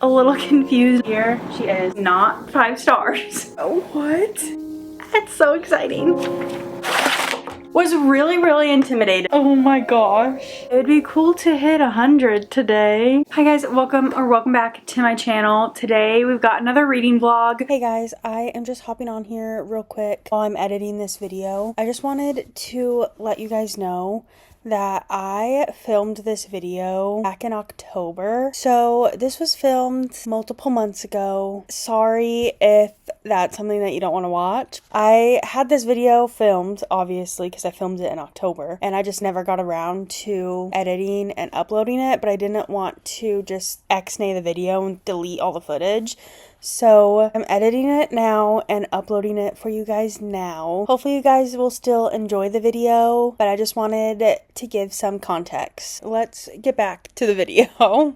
A little confused. Here she is, not 5 stars. Oh, what? That's so exciting. Was really intimidated. Oh my gosh. It would be cool to hit 100 today. Hi guys, welcome back to my channel. Today we've got another reading vlog. Hey guys, I am just hopping on here real quick while I'm editing this video. I just wanted to let you guys know that I filmed this video back in October. So this was filmed multiple months ago. Sorry if that's something that you don't want to watch. I had this video filmed, obviously, because I filmed it in October, and I just never got around to editing and uploading it, but I didn't want to just X-nay the video and delete all the footage. So I'm editing it now and uploading it for you guys now. Hopefully you guys will still enjoy the video, but I just wanted to give some context. Let's get back to the video.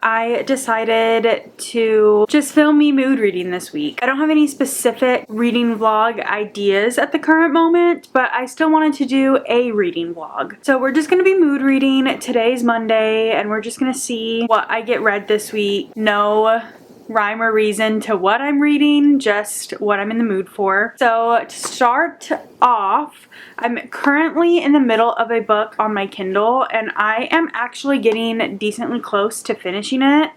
I decided to just film me mood reading this week. I don't have any specific reading vlog ideas at the current moment, but I still wanted to do a reading vlog. So we're just gonna be mood reading. Today's Monday, and we're just gonna see what I get read this week. No rhyme or reason to what I'm reading, just what I'm in the mood for. So to start off, I'm currently in the middle of a book on my Kindle, and I am actually getting decently close to finishing it.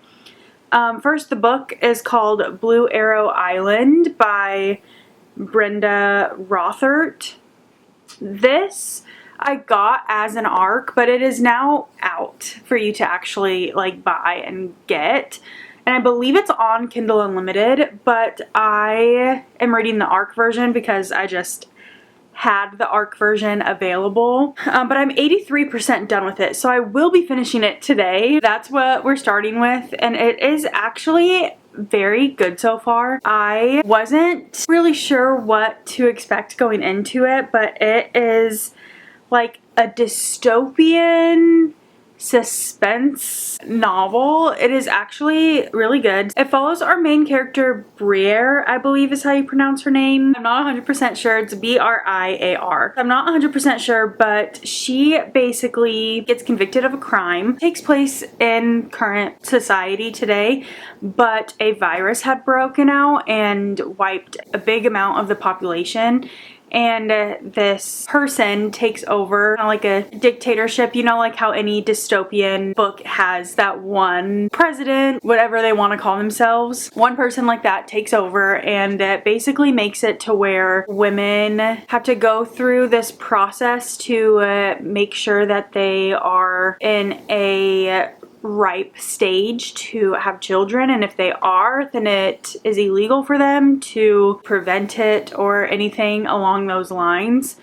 First, the book is called Blue Arrow Island by Brenda Rothert. This I got as an ARC, but it is now out for you to actually like buy and get. And I believe it's on Kindle Unlimited, but I am reading the ARC version because I just had the ARC version available. But I'm 83% done with it, so I will be finishing it today. That's what we're starting with, and it is actually very good so far. I wasn't really sure what to expect going into it, but it is like a dystopian suspense novel. It is actually really good. It follows our main character, Briar, I believe is how you pronounce her name. I'm not 100% sure. It's B-R-I-A-R. I'm not 100% sure, but she basically gets convicted of a crime. It takes place in current society today, but a virus had broken out and wiped a big amount of the population. And this person takes over, kind of like a dictatorship, you know, like how any dystopian book has that one president, whatever they want to call themselves. One person like that takes over, and it basically makes it to where women have to go through this process to make sure that they are in a ripe stage to have children, and if they are, then it is illegal for them to prevent it or anything along those lines.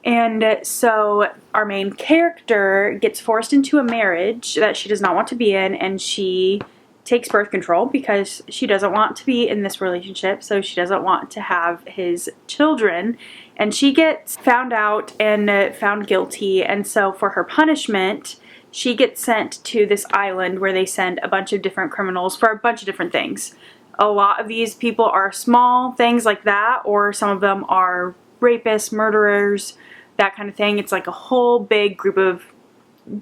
And so our main character gets forced into a marriage that she does not want to be in, and she takes birth control because she doesn't want to be in this relationship, so she doesn't want to have his children. And she gets found out and found guilty, and so for her punishment, she gets sent to this island where they send a bunch of different criminals for a bunch of different things. A lot of these people are small things like that, or some of them are rapists, murderers, that kind of thing. It's like a whole big group of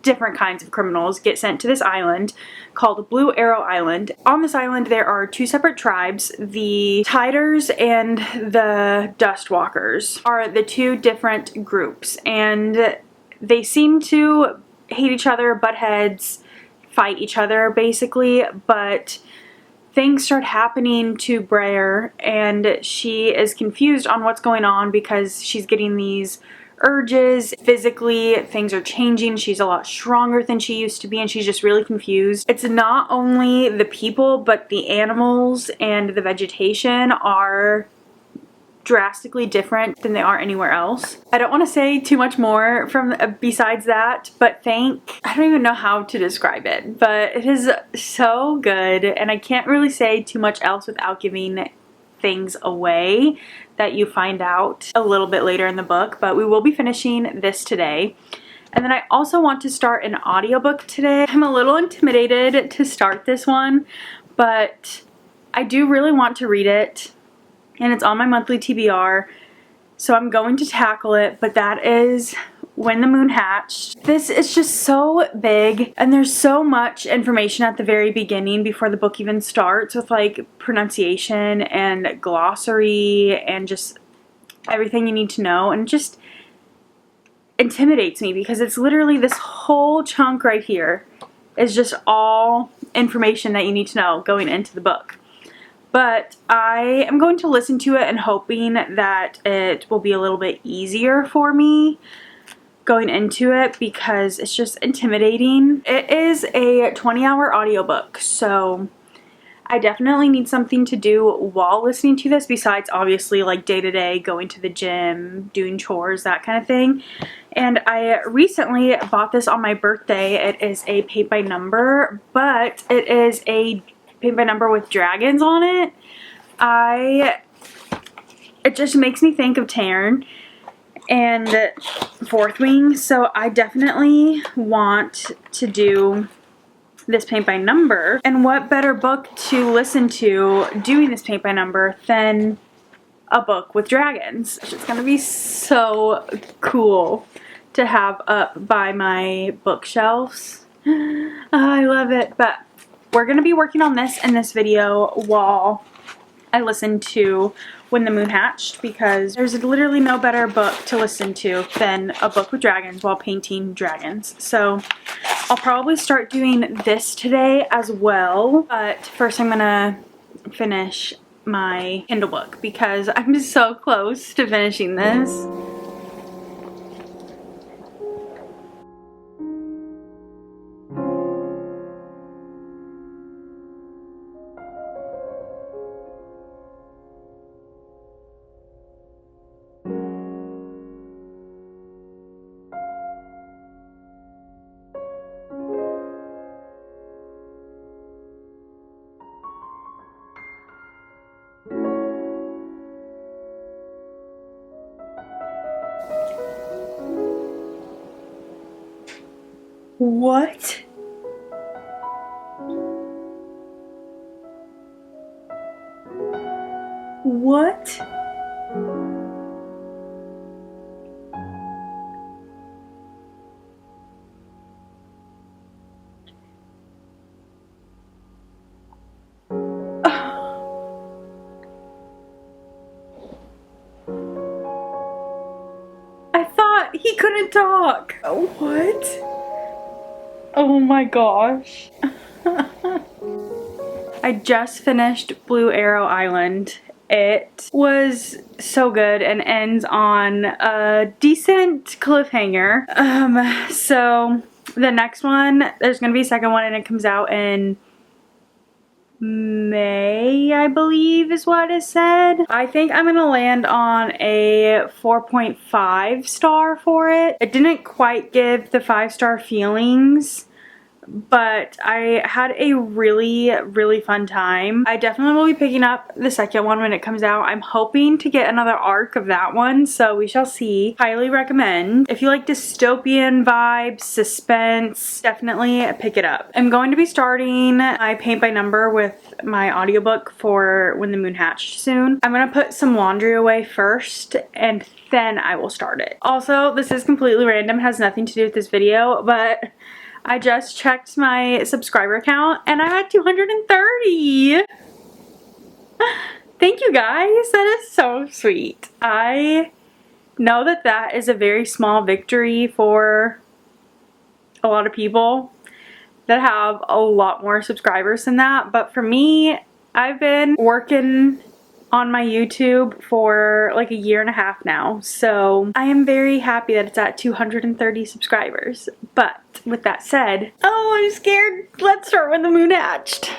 different kinds of criminals get sent to this island called Blue Arrow Island. On this island there are 2 separate tribes. The Tiders and the Dustwalkers are the 2 different groups, and they seem to hate each other, butt heads, fight each other basically, but things start happening to Briar, and she is confused on what's going on because she's getting these urges. Physically, things are changing. She's a lot stronger than she used to be, and she's just really confused. It's not only the people, but the animals and the vegetation are drastically different than they are anywhere else. I don't want to say too much more from besides that, but I don't even know how to describe it, but it is so good, and I can't really say too much else without giving things away that you find out a little bit later in the book. But we will be finishing this today. And then I also want to start an audiobook today. I'm a little intimidated to start this one, but I do really want to read it, and it's on my monthly TBR, so I'm going to tackle it. But that is When the Moon Hatched. This is just so big, and there's so much information at the very beginning before the book even starts, with like pronunciation and glossary and just everything you need to know, and it just intimidates me because it's literally this whole chunk right here is just all information that you need to know going into the book. But I am going to listen to it and hoping that it will be a little bit easier for me going into it because it's just intimidating. It is a 20-hour audiobook, so I definitely need something to do while listening to this besides obviously like day-to-day, going to the gym, doing chores, that kind of thing. And I recently bought this on my birthday. It is a paint by number, but it is a paint by number with dragons on it. It just makes me think of Tarn and Fourth Wing, so I definitely want to do this paint by number. And what better book to listen to doing this paint by number than a book with dragons? It's gonna be so cool to have up by my bookshelves. Oh, I love it. But we're gonna be working on this in this video while I listen to When the Moon Hatched, because there's literally no better book to listen to than a book with dragons while painting dragons. So I'll probably start doing this today as well, but first I'm gonna finish my Kindle book because I'm just so close to finishing this. What? What? I thought he couldn't talk. What? Oh my gosh. I just finished Blue Arrow Island. It was so good and ends on a decent cliffhanger. So the next one, there's gonna be a second one and it comes out in May, I believe is what it said. I think I'm gonna land on a 4.5 star for it. It didn't quite give the 5-star feelings, but I had a really fun time. I definitely will be picking up the second one when it comes out. I'm hoping to get another arc of that one, so we shall see. Highly recommend. If you like dystopian vibes, suspense, definitely pick it up. I'm going to be starting my paint by number with my audiobook for When the Moon Hatched soon. I'm gonna put some laundry away first and then I will start it. Also, this is completely random, has nothing to do with this video, but I just checked my subscriber count and I'm at 230. Thank you guys, that is so sweet. I know that that is a very small victory for a lot of people that have a lot more subscribers than that, but for me, I've been working on my YouTube for like a year and a half now, so I am very happy that it's at 230 subscribers. But with that said, oh, I'm scared. Let's start When the Moon Hatched.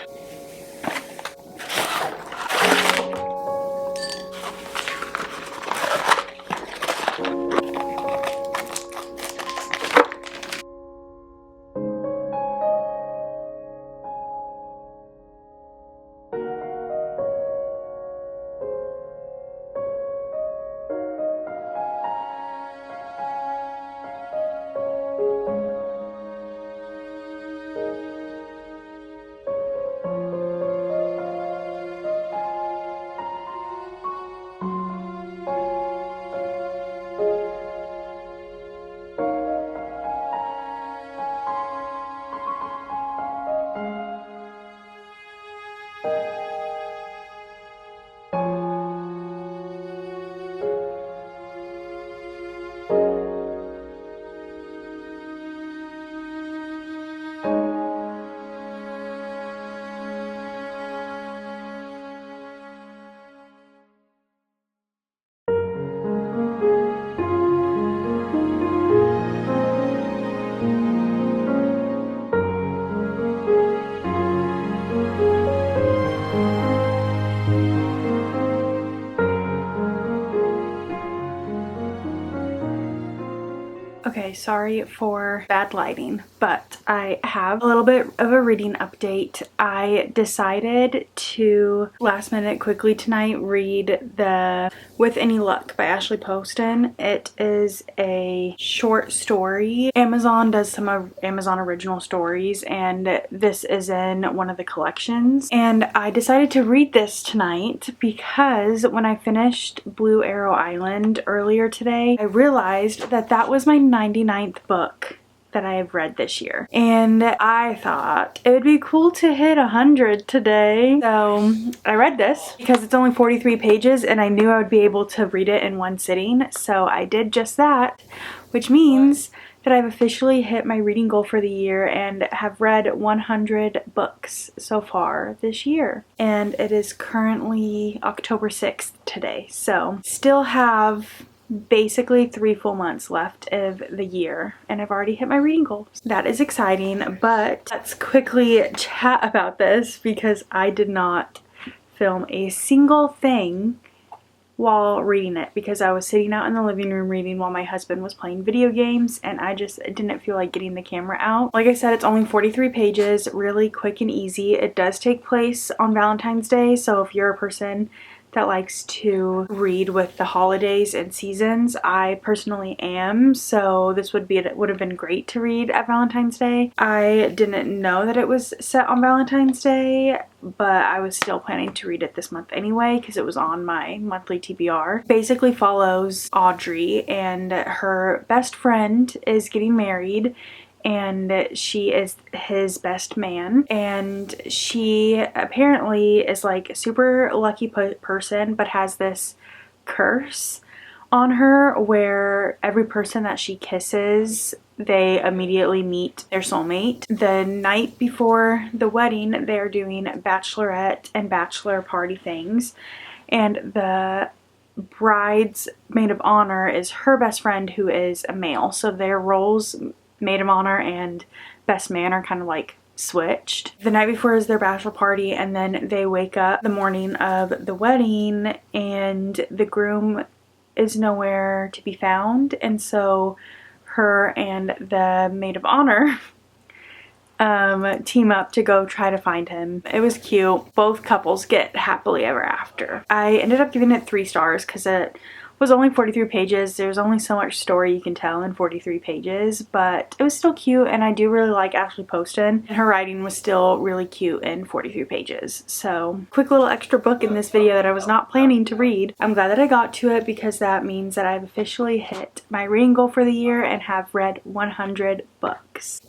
Okay, sorry for bad lighting, but I have a little bit of a reading update. I decided to last minute quickly tonight read the With Any Luck by Ashley Poston. It is a short story. Amazon does some of Amazon original stories, and this is in one of the collections. And I decided to read this tonight because when I finished Blue Arrow Island earlier today, I realized that that was my 99th book that I have read this year. And I thought it would be cool to hit 100 today. So I read this because it's only 43 pages and I knew I would be able to read it in one sitting. So I did just that, which means that I've officially hit my reading goal for the year and have read 100 books so far this year. And it is currently October 6th today. So still have basically 3 full months left of the year and I've already hit my reading goals. That is exciting, but let's quickly chat about this because I did not film a single thing while reading it because I was sitting out in the living room reading while my husband was playing video games and I just didn't feel like getting the camera out. Like I said, it's only 43 pages, really quick and easy. It does take place on Valentine's Day, so if you're a person that likes to read with the holidays and seasons, I personally am, so this would have been great to read at Valentine's Day. I didn't know that it was set on Valentine's Day, but I was still planning to read it this month anyway because it was on my monthly TBR. Basically follows Audrey and her best friend is getting married and she is his best man, and she apparently is like a super lucky person but has this curse on her where every person that she kisses, they immediately meet their soulmate. The night before the wedding, they're doing bachelorette and bachelor party things, and the bride's maid of honor is her best friend who is a male, so their roles, maid of honor and best man, are kind of like switched. The night before is their bachelor party, and then they wake up the morning of the wedding and the groom is nowhere to be found, and so her and the maid of honor team up to go try to find him. It was cute. Both couples get happily ever after. I ended up giving it 3 stars because it was only 43 pages. There's only so much story you can tell in 43 pages, but it was still cute, and I do really like Ashley Poston, and her writing was still really cute in 43 pages. So quick little extra book in this video that I was not planning to read. I'm glad that I got to it because that means that I've officially hit my reading goal for the year and have read 100 books.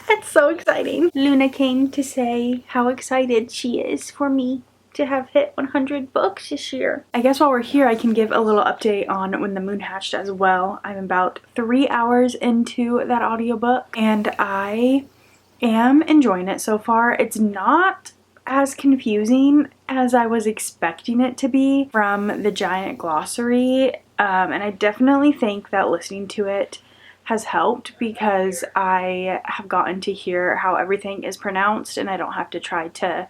That's so exciting. Luna came to say how excited she is for me to have hit 100 books this year. I guess while we're here, I can give a little update on When the Moon Hatched as well. I'm about 3 hours into that audiobook and I am enjoying it so far. It's not as confusing as I was expecting it to be from the giant glossary, and I definitely think that listening to it has helped because I have gotten to hear how everything is pronounced and I don't have to try to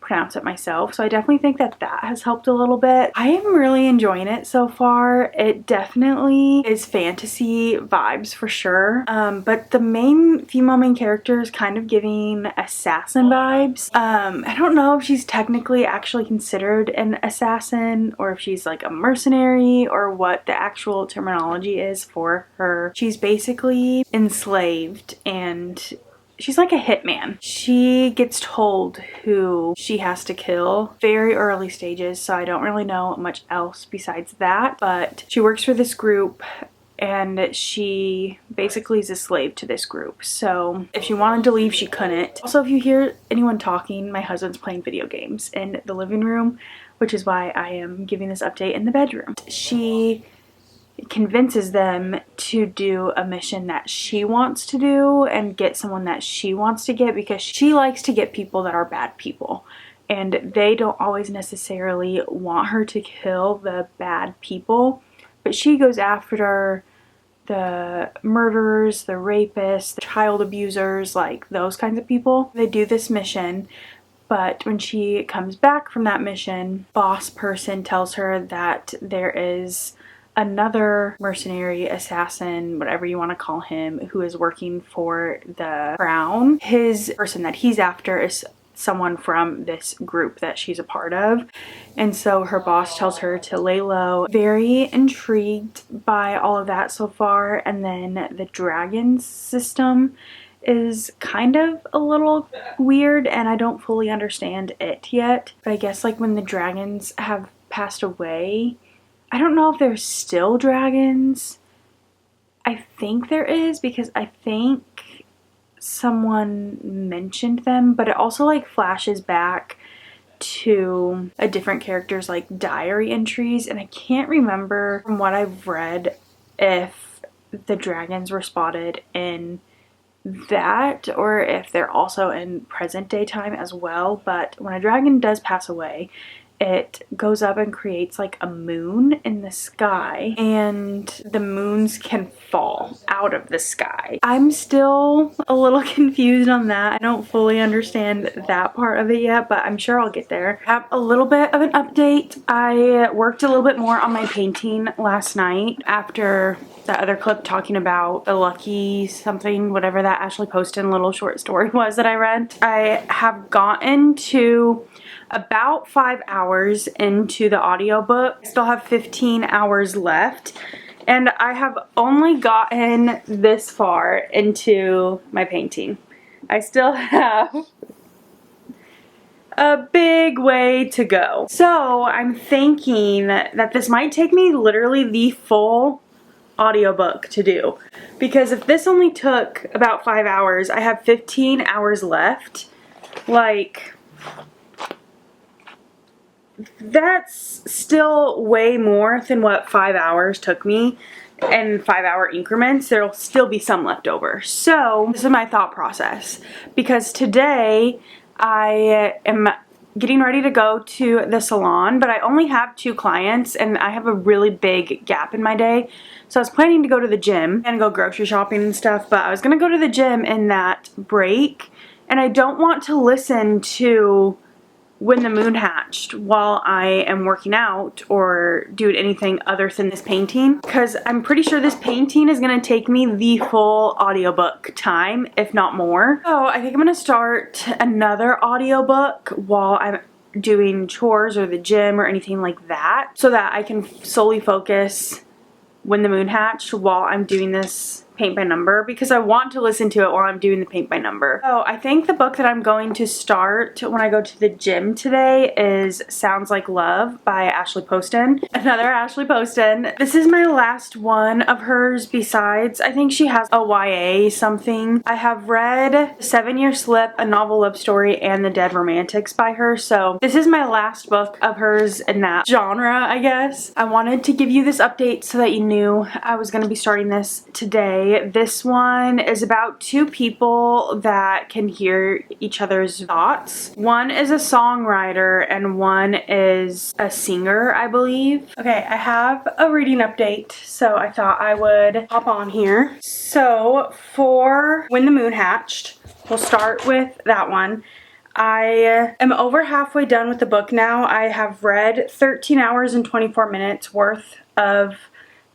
pronounce it myself. So I definitely think that that has helped a little bit. I am really enjoying it so far. It definitely is fantasy vibes for sure. But the female main character is kind of giving assassin vibes. I don't know if she's technically actually considered an assassin or if she's like a mercenary or what the actual terminology is for her. She's basically enslaved and she's like a hitman. She gets told who she has to kill very early stages, so I don't really know much else besides that, but she works for this group and she basically is a slave to this group. So if she wanted to leave, she couldn't. Also, if you hear anyone talking, my husband's playing video games in the living room, which is why I am giving this update in the bedroom. She convinces them to do a mission that she wants to do and get someone that she wants to get because she likes to get people that are bad people, and they don't always necessarily want her to kill the bad people, but she goes after the murderers, the rapists, the child abusers, like those kinds of people. They do this mission, but when she comes back from that mission, boss person tells her that there is another mercenary, assassin, whatever you want to call him, who is working for the crown. His person that he's after is someone from this group that she's a part of, and so her boss tells her to lay low. Very intrigued by all of that so far. And then the dragon system is kind of a little weird and I don't fully understand it yet, but I guess like when the dragons have passed away, I don't know if there's still dragons. I think there is, because I think someone mentioned them, but it also like flashes back to a different character's like diary entries, and I can't remember from what I've read if the dragons were spotted in that or if they're also in present day time as well. But when a dragon does pass away, it goes up and creates like a moon in the sky, and the moons can fall out of the sky. I'm still a little confused on that. I don't fully understand that part of it yet, but I'm sure I'll get there. I have a little bit of an update. I worked a little bit more on my painting last night after that other clip talking about the lucky something, whatever that Ashley posted little short story was that I read. I have gotten to about 5 hours into the audiobook. I still have 15 hours left, and I have only gotten this far into my painting. I still have a big way to go. So I'm thinking that this might take me literally the full audiobook to do, because if this only took about 5 hours, I have 15 hours left. Like, that's still way more than what 5 hours took me in 5 hour increments. There'll still be some left over. So this is my thought process, because today I am getting ready to go to the salon, but I only have 2 clients and I have a really big gap in my day. So I was planning to go to the gym and go grocery shopping and stuff, but I was gonna go to the gym in that break, and I don't want to listen to When the Moon Hatched while I am working out or doing anything other than this painting, because I'm pretty sure this painting is going to take me the full audiobook time, if not more. So I think I'm going to start another audiobook while I'm doing chores or the gym or anything like that, so that I can solely focus When the Moon Hatched while I'm doing this paint by number, because I want to listen to it while I'm doing the paint by number. So I think the book that I'm going to start when I go to the gym today is Sounds Like Love by Ashley Poston. Another Ashley Poston. This is my last one of hers, besides I think she has a YA something. I have read 7 Year Slip, A Novel Love Story, and The Dead Romantics by her, so this is my last book of hers in that genre, I guess. I wanted to give you this update so that you knew I was going to be starting this today. This one is about 2 people that can hear each other's thoughts. One is a songwriter and one is a singer, I believe. Okay, I have a reading update, so I thought I would hop on here. So for When the Moon Hatched, we'll start with that one. I am over halfway done with the book now. I have read 13 hours and 24 minutes worth of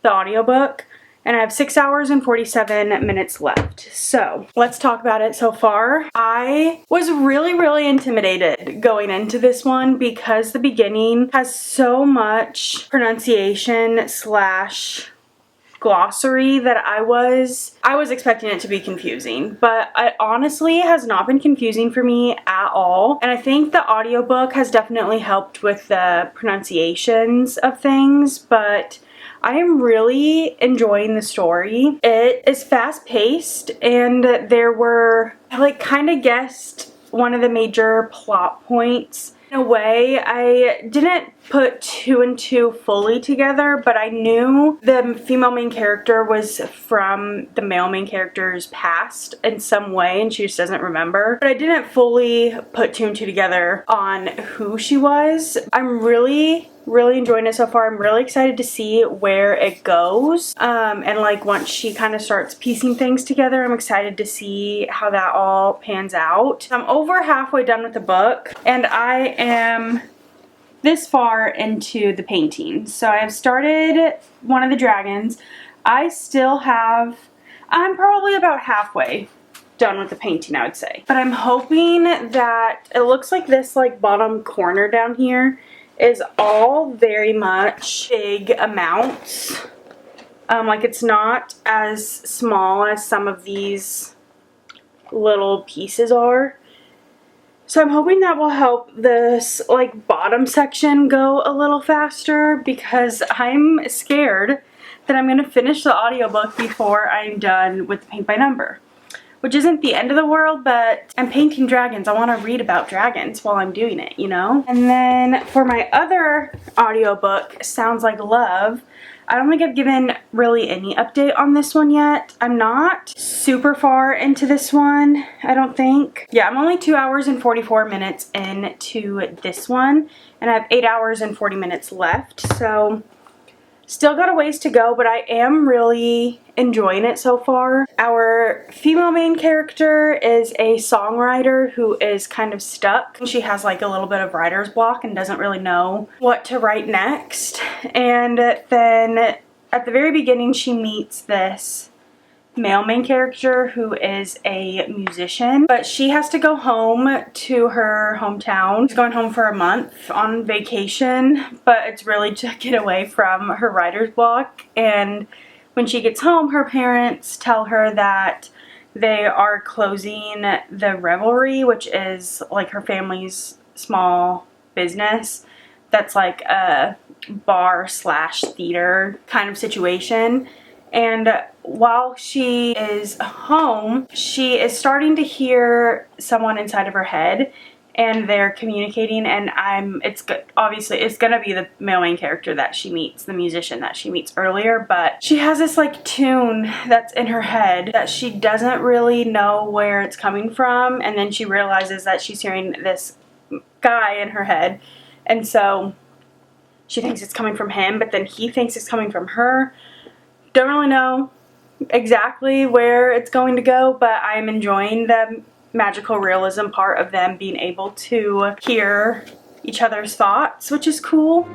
the audiobook, and I have 6 hours and 47 minutes left. So let's talk about it so far. I was really intimidated going into this one because the beginning has so much pronunciation slash glossary that I was expecting it to be confusing, but it honestly has not been confusing for me at all. And I think the audiobook has definitely helped with the pronunciations of things, but I am really enjoying the story. It is fast-paced, and I like kind of guessed one of the major plot points. In a way, I didn't put 2 and 2 fully together, but I knew the female main character was from the male main character's past in some way, and she just doesn't remember. But I didn't fully put 2 and 2 together on who she was. I'm really enjoying it so far. I'm really excited to see where it goes. And like once she kind of starts piecing things together, I'm excited to see how that all pans out. I'm over halfway done with the book, and I am this far into the painting. So I have started one of the dragons. I still have, I'm probably about halfway done with the painting, I would say. But I'm hoping that it looks like this like bottom corner down here is all very much big amounts. Like it's not as small as some of these little pieces are. So I'm hoping that will help this like bottom section go a little faster, because I'm scared that I'm going to finish the audiobook before I'm done with the paint by number. Which isn't the end of the world, but I'm painting dragons. I want to read about dragons while I'm doing it, you know? And then for my other audiobook, Sounds Like Love, I don't think I've given really any update on this one yet. I'm not super far into this one, I don't think. Yeah, I'm only 2 hours and 44 minutes into this one, and I have 8 hours and 40 minutes left, so still got a ways to go, but I am really enjoying it so far. Our female main character is a songwriter who is kind of stuck. She has like a little bit of writer's block and doesn't really know what to write next. And then at the very beginning, she meets this male main character who is a musician, but she has to go home to her hometown. She's going home for a month on vacation, but it's really to get away from her writer's block. And when she gets home, her parents tell her that they are closing the Revelry, which is like her family's small business that's like a bar slash theater kind of situation. And while she is home, she is starting to hear someone inside of her head, and they're communicating, and obviously it's gonna be the male main character that she meets, the musician that she meets earlier, but she has this like tune that's in her head that she doesn't really know where it's coming from, and then she realizes that she's hearing this guy in her head, and so she thinks it's coming from him, but then he thinks it's coming from her. Don't really know exactly where it's going to go, but I'm enjoying the magical realism part of them being able to hear each other's thoughts, which is cool.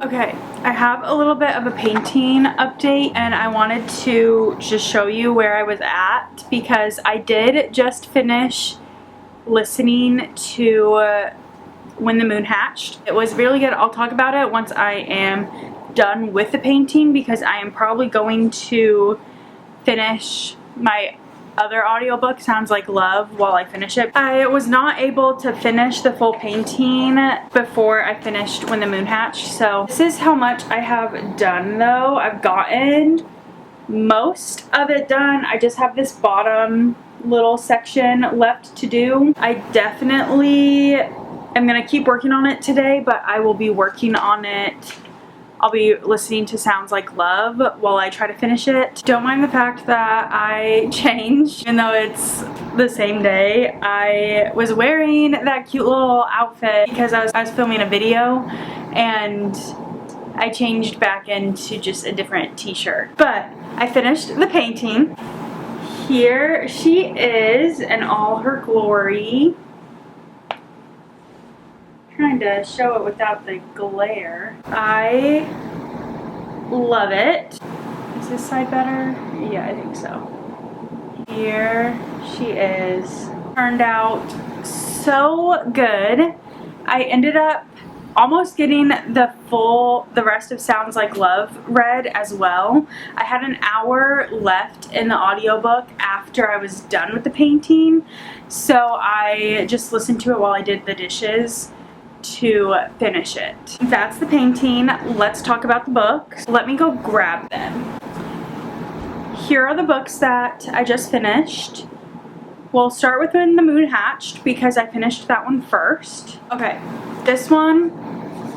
Okay, I have a little bit of a painting update, and I wanted to just show you where I was at, because I did just finish listening to When the Moon Hatched. It was really good. I'll talk about it once I am done with the painting, because I am probably going to finish my other audiobook, Sounds Like Love, while I finish it. I was not able to finish the full painting before I finished When the Moon Hatched, so this is how much I have done though. I've gotten most of it done. I just have this bottom little section left to do. I definitely am gonna keep working on it today, but I will be working on it. I'll be listening to Sounds Like Love while I try to finish it. Don't mind the fact that I changed, even though it's the same day. I was wearing that cute little outfit because I was filming a video, and I changed back into just a different t-shirt. But I finished the painting. Here she is in all her glory. Trying to show it without the glare. I love it. Is this side better? Yeah, I think so. Here she is. Turned out so good. I ended up almost getting the rest of Sounds Like Love read as well. I had an hour left in the audiobook after I was done with the painting, so I just listened to it while I did the dishes to finish it. That's the painting. Let's talk about the books. Let me go grab them. Here are the books that I just finished. We'll start with When the Moon Hatched because I finished that one first. Okay, this one,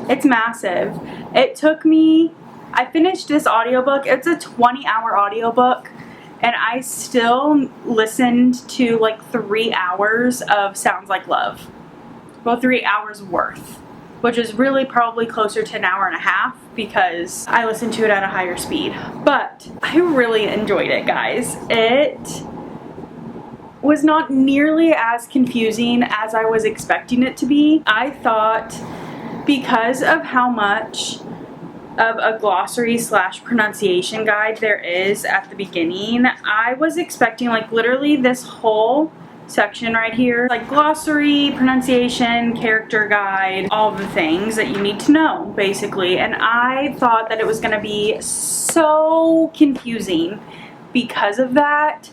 it's massive. It took me, I finished this audiobook. It's a 20-hour audiobook and I still listened to like 3 hours of Sounds Like Love. Well, 3 hours worth, which is really probably closer to an hour and a half because I listened to it at a higher speed. But I really enjoyed it, guys. It was not nearly as confusing as I was expecting it to be. I thought because of how much of a glossary / pronunciation guide there is at the beginning, I was expecting like literally this whole section right here, like glossary, pronunciation, character guide, all the things that you need to know basically, and I thought that it was gonna be so confusing. Because of that,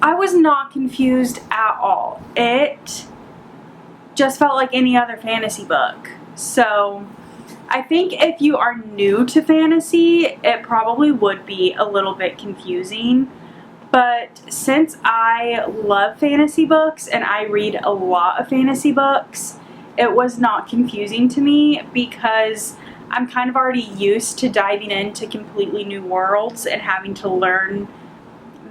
I was not confused at all. It just felt like any other fantasy book. So I think if you are new to fantasy, it probably would be a little bit confusing. But since I love fantasy books and I read a lot of fantasy books, it was not confusing to me because I'm kind of already used to diving into completely new worlds and having to learn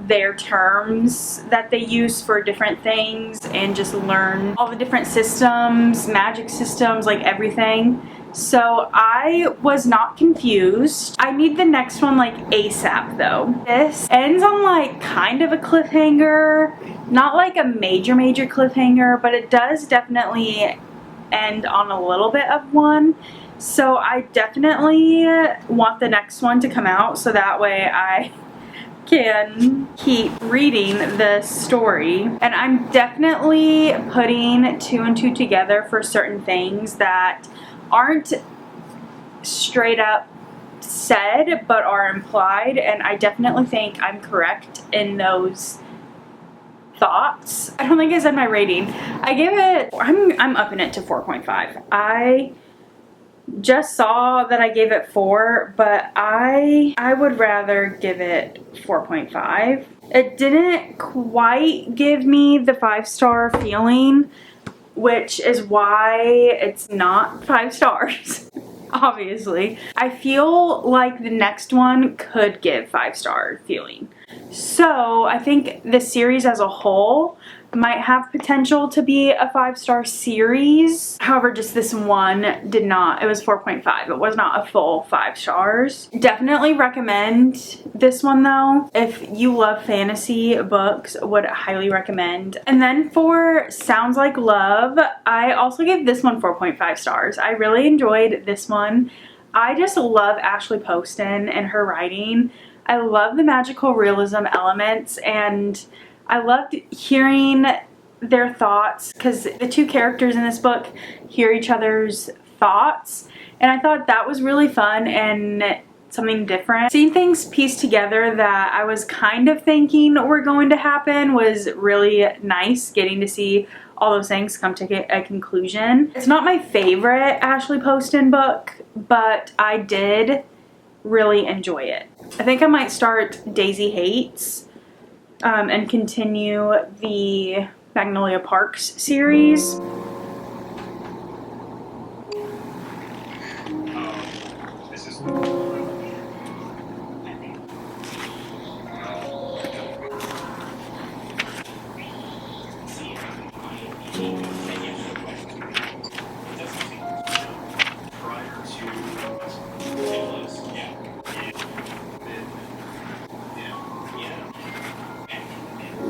their terms that they use for different things and just learn all the different systems, magic systems, like everything. So I was not confused. I need the next one like ASAP though. This ends on like kind of a cliffhanger, not like a major cliffhanger, but it does definitely end on a little bit of one. So I definitely want the next one to come out so that way I can keep reading the story. And I'm definitely putting 2 and 2 together for certain things that aren't straight up said but are implied, and I definitely think I'm correct in those thoughts. I don't think I said my rating. I gave it, I'm upping it to 4.5. I just saw that I gave it 4, but I would rather give it 4.5. It didn't quite give me the 5-star feeling, which is why it's not 5 stars. Obviously. I feel like the next one could give 5-star feeling. So I think the series as a whole might have potential to be a 5-star series. However, just this one did not. It was 4.5. It was not a full 5 stars. Definitely recommend this one though. If you love fantasy books, would highly recommend. And then for Sounds Like Love, I also gave this one 4.5 stars. I really enjoyed this one. I just love Ashley Poston and her writing. I love the magical realism elements, and I loved hearing their thoughts because the 2 characters in this book hear each other's thoughts, and I thought that was really fun and something different. Seeing things pieced together that I was kind of thinking were going to happen was really nice, getting to see all those things come to a conclusion. It's not my favorite Ashley Poston book, but I did really enjoy it. I think I might start Daisy Hates and continue the Magnolia Parks series.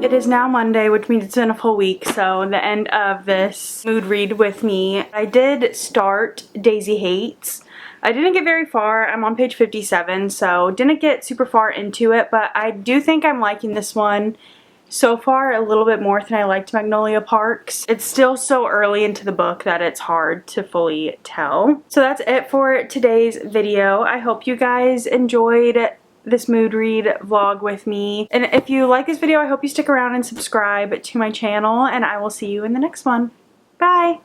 It is now Monday, which means it's been a full week, so the end of this mood read with me. I did start Daisy Hates. I didn't get very far. I'm on page 57, so didn't get super far into it, but I do think I'm liking this one so far a little bit more than I liked Magnolia Parks. It's still so early into the book that it's hard to fully tell. So that's it for today's video. I hope you guys enjoyed this mood read vlog with me. And if you like this video, I hope you stick around and subscribe to my channel, and I will see you in the next one. Bye!